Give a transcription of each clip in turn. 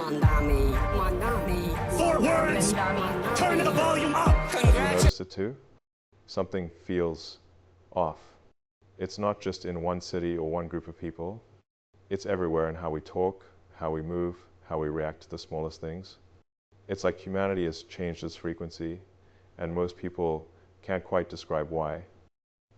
Four words! Turn the volume up! You notice it too? Something feels off. It's not just in one city or one group of people. It's everywhere in how we talk, how we move, how we react to the smallest things. It's like humanity has changed its frequency, and most people can't quite describe why.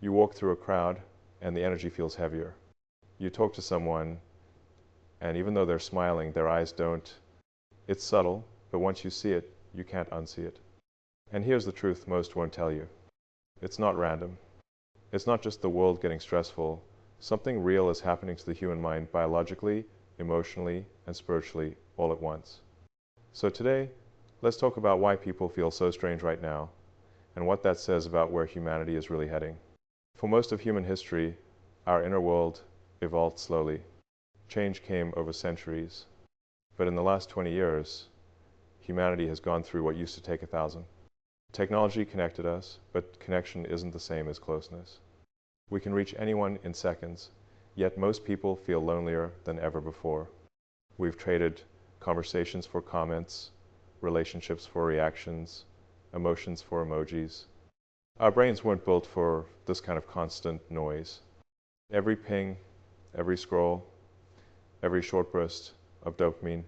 You walk through a crowd, and the energy feels heavier. You talk to someone, and even though they're smiling, their eyes don't. It's subtle, but once you see it, you can't unsee it. And here's the truth most won't tell you. It's not random. It's not just the world getting stressful. Something real is happening to the human mind biologically, emotionally, and spiritually all at once. So today, let's talk about why people feel so strange right now, and what that says about where humanity is really heading. For most of human history, our inner world evolved slowly. Change came over centuries. But in the last 20 years, humanity has gone through what used to take 1,000. Technology connected us, but connection isn't the same as closeness. We can reach anyone in seconds, yet most people feel lonelier than ever before. We've traded conversations for comments, relationships for reactions, emotions for emojis. Our brains weren't built for this kind of constant noise. Every ping, every scroll, every short burst of dopamine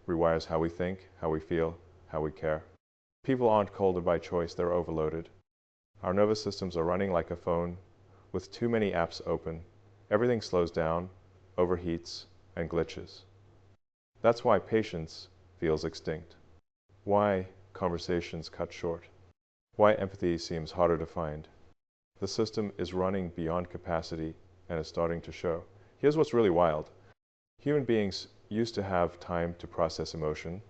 rewires how we think, how we feel, how we care. People aren't colder by choice, they're overloaded. Our nervous systems are running like a phone with too many apps open. Everything slows down, overheats, and glitches. That's why patience feels extinct. Why conversations cut short. Why empathy seems harder to find. The system is running beyond capacity and is starting to show. Here's what's really wild. Human beings used to have time to process emotion.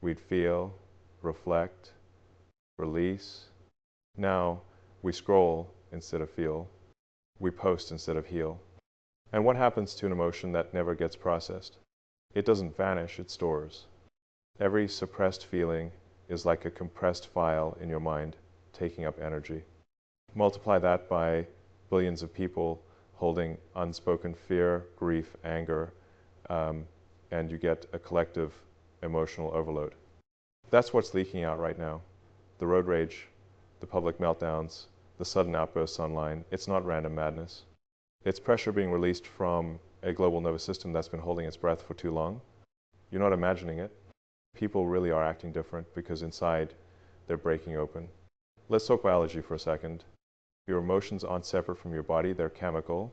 We'd feel, reflect, release. Now we scroll instead of feel. We post instead of heal. And what happens to an emotion that never gets processed? It doesn't vanish, it stores. Every suppressed feeling is like a compressed file in your mind, taking up energy. Multiply that by billions of people holding unspoken fear, grief, anger, and you get a collective emotional overload. That's what's leaking out right now. The road rage, the public meltdowns, the sudden outbursts online. It's not random madness. It's pressure being released from a global nervous system that's been holding its breath for too long. You're not imagining it. People really are acting different because inside they're breaking open. Let's talk biology for a second. Your emotions aren't separate from your body, they're chemical.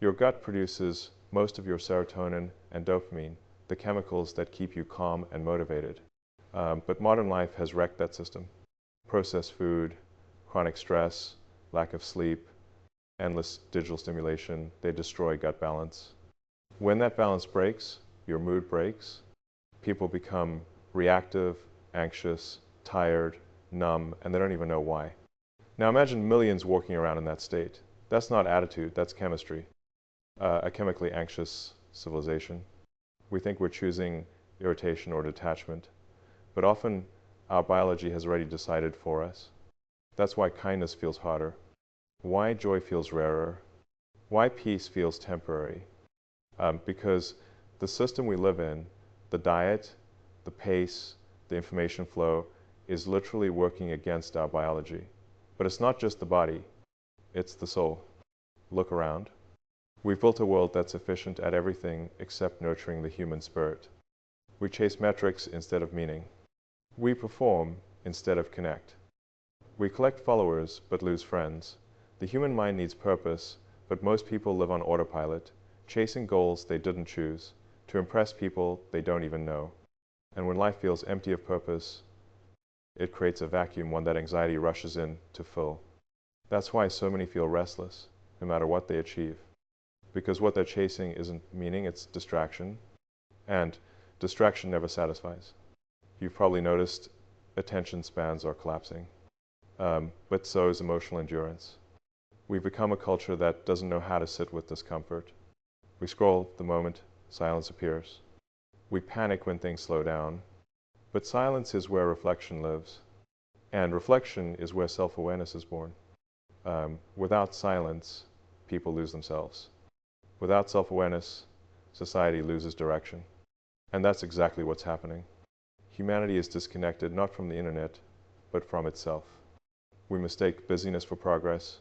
Your gut produces most of your serotonin and dopamine, the chemicals that keep you calm and motivated. But modern life has wrecked that system. Processed food, chronic stress, lack of sleep, endless digital stimulation, they destroy gut balance. When that balance breaks, your mood breaks. People become reactive, anxious, tired, numb, and they don't even know why. Now imagine millions walking around in that state. That's not attitude, that's chemistry. A chemically anxious civilization. We think we're choosing irritation or detachment, but often our biology has already decided for us. That's why kindness feels harder, why joy feels rarer, why peace feels temporary. Because the system we live in, the diet, the pace, the information flow, is literally working against our biology. But it's not just the body, it's the soul. Look around. We've built a world that's efficient at everything except nurturing the human spirit. We chase metrics instead of meaning. We perform instead of connect. We collect followers but lose friends. The human mind needs purpose, but most people live on autopilot, chasing goals they didn't choose, to impress people they don't even know. And when life feels empty of purpose, it creates a vacuum, one that anxiety rushes in to fill. That's why so many feel restless, no matter what they achieve. Because what they're chasing isn't meaning, it's distraction. And distraction never satisfies. You've probably noticed attention spans are collapsing. But so is emotional endurance. We've become a culture that doesn't know how to sit with discomfort. We scroll the moment silence appears. We panic when things slow down. But silence is where reflection lives. And reflection is where self-awareness is born. Without silence, people lose themselves. Without self-awareness, society loses direction. And that's exactly what's happening. Humanity is disconnected not from the internet, but from itself. We mistake busyness for progress,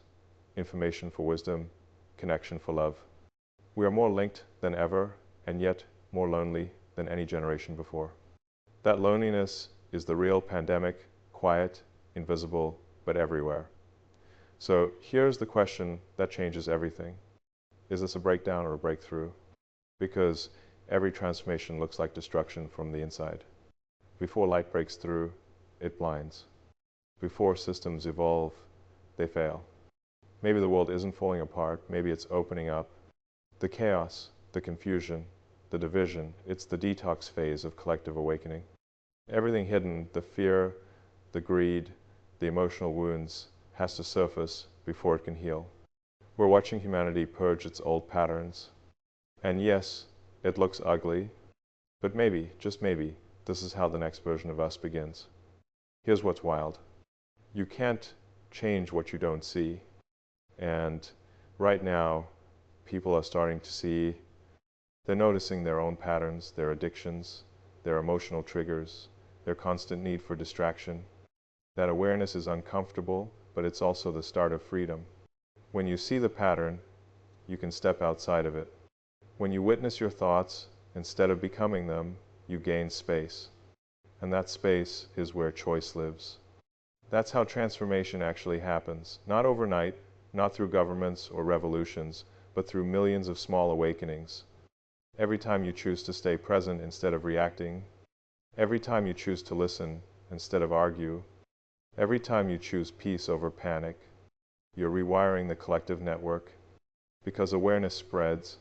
information for wisdom, connection for love. We are more linked than ever, and yet more lonely than any generation before. That loneliness is the real pandemic, quiet, invisible, but everywhere. So here's the question that changes everything. Is this a breakdown or a breakthrough? Because every transformation looks like destruction from the inside. Before light breaks through, it blinds. Before systems evolve, they fail. Maybe the world isn't falling apart, maybe it's opening up. The chaos, the confusion, the division, it's the detox phase of collective awakening. Everything hidden, the fear, the greed, the emotional wounds, has to surface before it can heal. We're watching humanity purge its old patterns. And yes, it looks ugly, but maybe, just maybe, this is how the next version of us begins. Here's what's wild. You can't change what you don't see. And right now, people are starting to see, they're noticing their own patterns, their addictions, their emotional triggers, their constant need for distraction. That awareness is uncomfortable, but it's also the start of freedom. When you see the pattern, you can step outside of it. When you witness your thoughts, instead of becoming them, you gain space. And that space is where choice lives. That's how transformation actually happens. Not overnight, not through governments or revolutions, but through millions of small awakenings. Every time you choose to stay present instead of reacting, every time you choose to listen instead of argue, every time you choose peace over panic, you're rewiring the collective network. Because awareness spreads,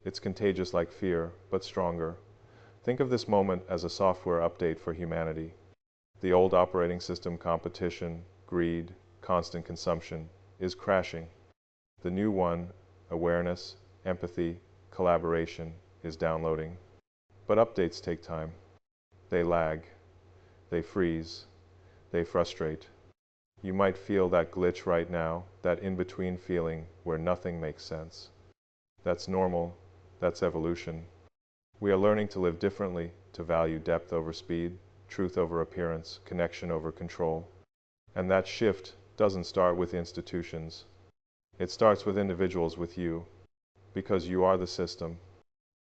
it's contagious like fear, but stronger. Think of this moment as a software update for humanity. The old operating system, competition, greed, constant consumption, is crashing. The new one, awareness, empathy, collaboration, is downloading. But updates take time. They lag. They freeze. They frustrate. You might feel that glitch right now, that in-between feeling where nothing makes sense. That's normal. That's evolution. We are learning to live differently, to value depth over speed, truth over appearance, connection over control. And that shift doesn't start with institutions. It starts with individuals, with you, because you are the system.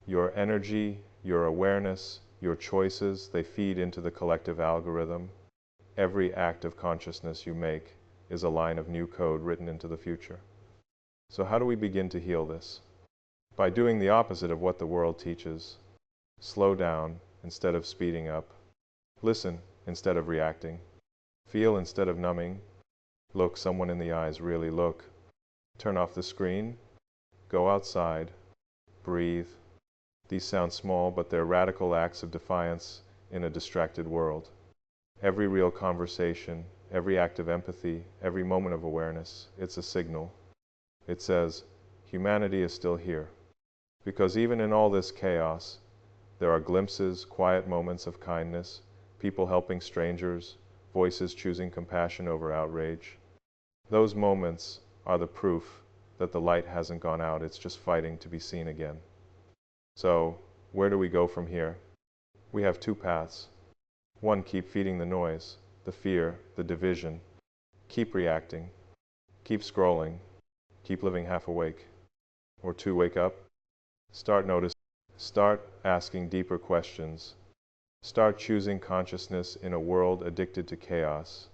Your energy, your awareness, your choices, they feed into the collective algorithm. Every act of consciousness you make is a line of new code written into the future. So how do we begin to heal this? By doing the opposite of what the world teaches. Slow down instead of speeding up. Listen instead of reacting. Feel instead of numbing. Look someone in the eyes, really look. Turn off the screen. Go outside. Breathe. These sound small, but they're radical acts of defiance in a distracted world. Every real conversation, every act of empathy, every moment of awareness, it's a signal. It says, humanity is still here. Because even in all this chaos, there are glimpses, quiet moments of kindness, people helping strangers, voices choosing compassion over outrage. Those moments are the proof that the light hasn't gone out, it's just fighting to be seen again. So, where do we go from here? We have two paths. One, keep feeding the noise, the fear, the division. Keep reacting. Keep scrolling. Keep living half awake. Or two, wake up. Start noticing. Start asking deeper questions. Start choosing consciousness in a world addicted to chaos.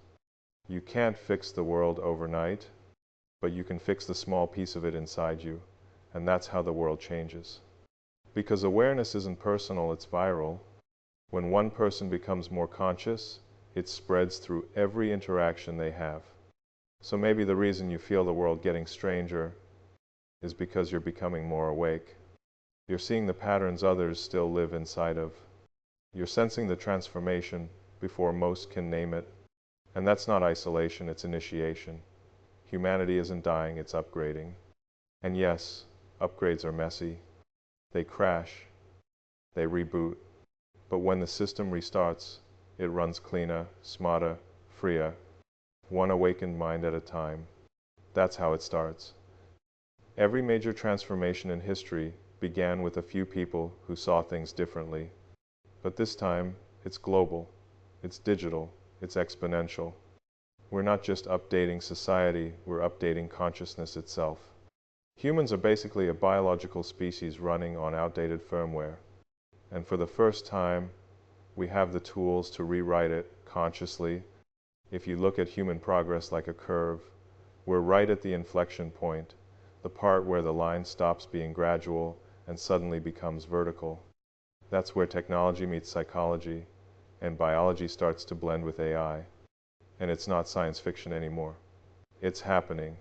You can't fix the world overnight, but you can fix the small piece of it inside you, and that's how the world changes. Because awareness isn't personal, it's viral. When one person becomes more conscious, it spreads through every interaction they have. So maybe the reason you feel the world getting stranger is because you're becoming more awake. You're seeing the patterns others still live inside of. You're sensing the transformation before most can name it. And that's not isolation, it's initiation. Humanity isn't dying, it's upgrading. And yes, upgrades are messy. They crash. They reboot. But when the system restarts, it runs cleaner, smarter, freer, one awakened mind at a time. That's how it starts. Every major transformation in history began with a few people who saw things differently. But this time, it's global, it's digital, it's exponential. We're not just updating society, we're updating consciousness itself. Humans are basically a biological species running on outdated firmware. And for the first time, we have the tools to rewrite it consciously. If you look at human progress like a curve, we're right at the inflection point, the part where the line stops being gradual and suddenly becomes vertical. That's where technology meets psychology, and biology starts to blend with AI. And it's not science fiction anymore. It's happening.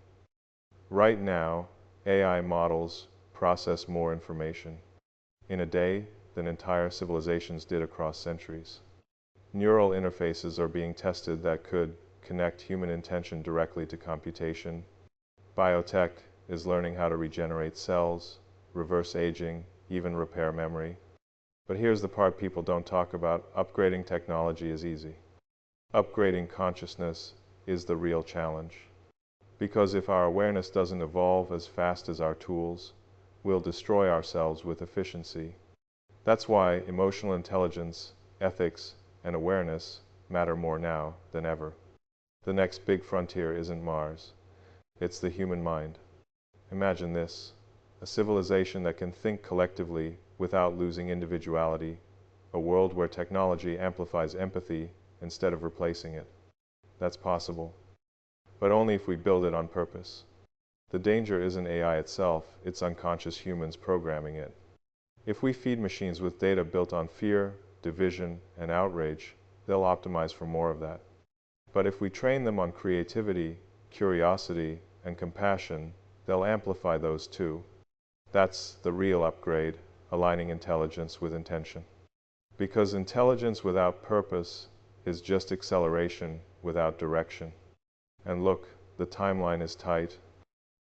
Right now, AI models process more information in a day than entire civilizations did across centuries. Neural interfaces are being tested that could connect human intention directly to computation. Biotech is learning how to regenerate cells, reverse aging, even repair memory. But here's the part people don't talk about. Upgrading technology is easy. Upgrading consciousness is the real challenge. Because if our awareness doesn't evolve as fast as our tools, we'll destroy ourselves with efficiency. That's why emotional intelligence, ethics, and awareness matter more now than ever. The next big frontier isn't Mars. It's the human mind. Imagine this, a civilization that can think collectively without losing individuality, a world where technology amplifies empathy instead of replacing it. That's possible, but only if we build it on purpose. The danger isn't AI itself, it's unconscious humans programming it. If we feed machines with data built on fear, division, and outrage, they'll optimize for more of that. But if we train them on creativity, curiosity, and compassion, they'll amplify those too. That's the real upgrade, aligning intelligence with intention. Because intelligence without purpose is just acceleration without direction. And look, the timeline is tight.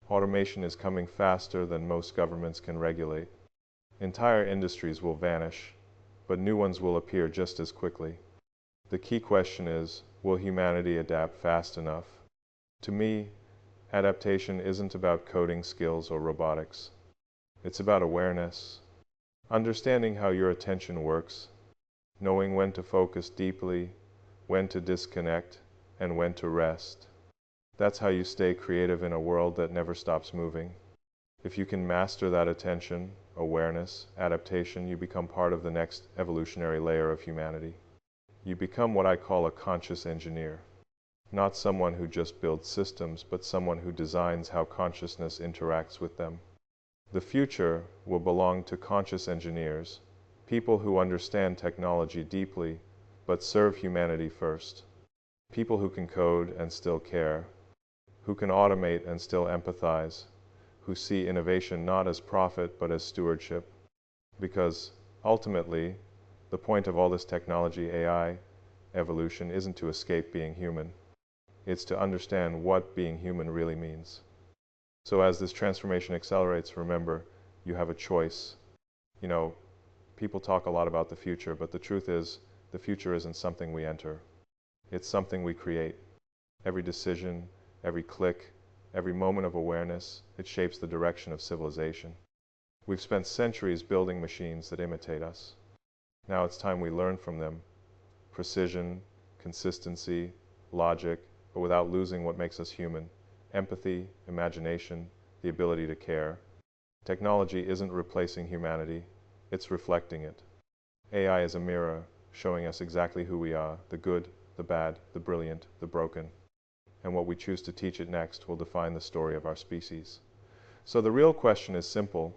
Automation is coming faster than most governments can regulate. Entire industries will vanish, but new ones will appear just as quickly. The key question is, will humanity adapt fast enough? To me, adaptation isn't about coding skills or robotics. It's about awareness, understanding how your attention works, knowing when to focus deeply, when to disconnect, and when to rest. That's how you stay creative in a world that never stops moving. If you can master that attention, awareness, adaptation, you become part of the next evolutionary layer of humanity. You become what I call a conscious engineer. Not someone who just builds systems, but someone who designs how consciousness interacts with them. The future will belong to conscious engineers, people who understand technology deeply, but serve humanity first. People who can code and still care, who can automate and still empathize, who see innovation not as profit but as stewardship. Because ultimately, the point of all this technology, AI, evolution, isn't to escape being human. It's to understand what being human really means. So as this transformation accelerates, remember, you have a choice. You know, people talk a lot about the future, but the truth is, the future isn't something we enter. It's something we create. Every decision, every click, every moment of awareness, it shapes the direction of civilization. We've spent centuries building machines that imitate us. Now it's time we learn from them. Precision, consistency, logic, but without losing what makes us human. Empathy, imagination, the ability to care. Technology isn't replacing humanity, it's reflecting it. AI is a mirror, showing us exactly who we are, the good, the bad, the brilliant, the broken. And what we choose to teach it next will define the story of our species. So the real question is simple.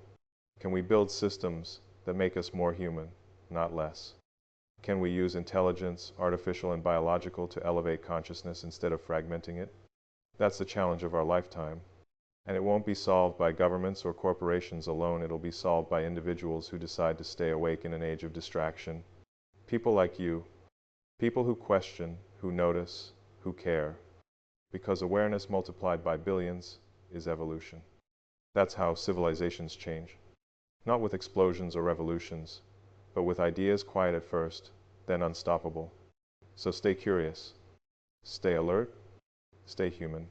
Can we build systems that make us more human, not less? Can we use intelligence, artificial and biological, to elevate consciousness instead of fragmenting it? That's the challenge of our lifetime. And it won't be solved by governments or corporations alone. It'll be solved by individuals who decide to stay awake in an age of distraction. People like you. People who question, who notice, who care. Because awareness multiplied by billions is evolution. That's how civilizations change. Not with explosions or revolutions, but with ideas quiet at first, then unstoppable. So stay curious, stay alert, stay human.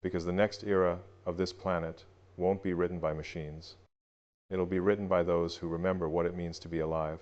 Because the next era of this planet won't be written by machines. It'll be written by those who remember what it means to be alive.